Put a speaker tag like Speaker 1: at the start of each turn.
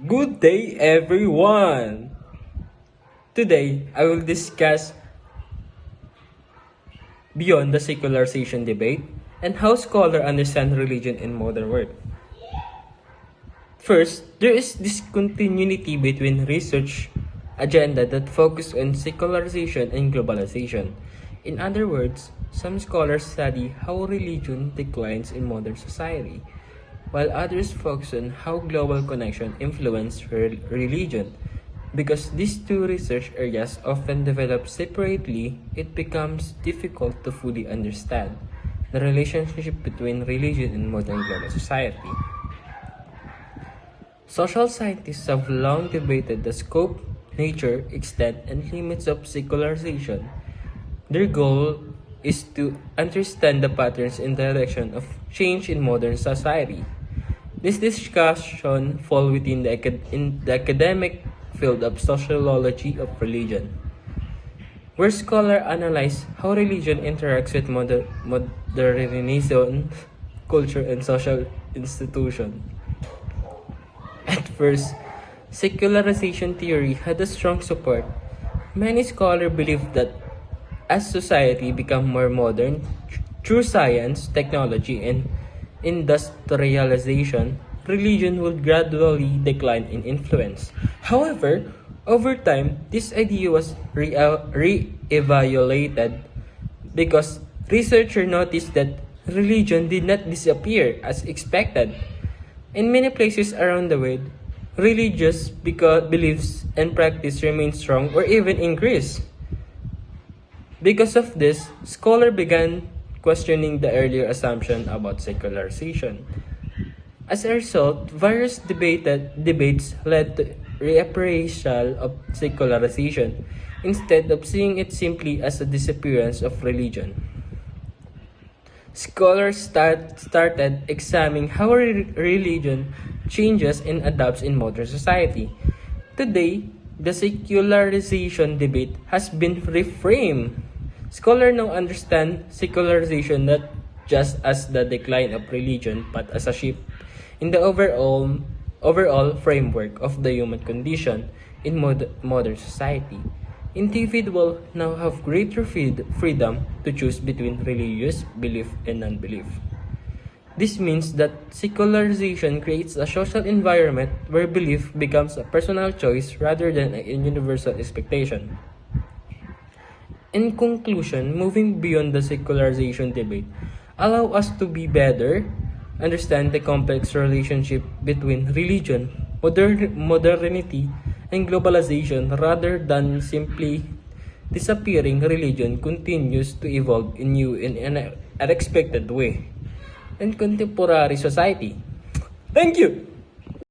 Speaker 1: Good day, everyone! Today, I will discuss beyond the secularization debate and how scholars understand religion in modern world. First, there is discontinuity between research agenda that focus on secularization and globalization. In other words, some scholars study how religion declines in modern society, while others focus on how global connection influence religion. Because these two research areas often develop separately, it becomes difficult to fully understand the relationship between religion and modern global society. Social scientists have long debated the scope, nature, extent, and limits of secularization. Their goal is to understand the patterns and direction of change in modern society. This discussion falls within in the academic field of sociology of religion, where scholars analyze how religion interacts with modernism, culture, and social institutions. At first, secularization theory had a strong support. Many scholars believed that as society became more modern, through science, technology, and industrialization, religion would gradually decline in influence. However, over time, this idea was re-evaluated because researchers noticed that religion did not disappear as expected. In many places around the world, religious beliefs and practice remain strong or even increase. Because of this, scholars began questioning the earlier assumption about secularization. As a result, various debates led to reappraisal of secularization instead of seeing it simply as a disappearance of religion. Scholars started examining how religion changes and adapts in modern society. Today, the secularization debate has been reframed. Scholars now understand secularization not just as the decline of religion but as a shift in the overall framework of the human condition in modern society. Individuals now have greater freedom to choose between religious belief and non-belief. This means that secularization creates a social environment where belief becomes a personal choice rather than a universal expectation. In conclusion, moving beyond the secularization debate allow us to be better understand the complex relationship between religion, modernity, and globalization rather than simply disappearing. Religion continues to evolve in new and unexpected way in contemporary society. Thank you!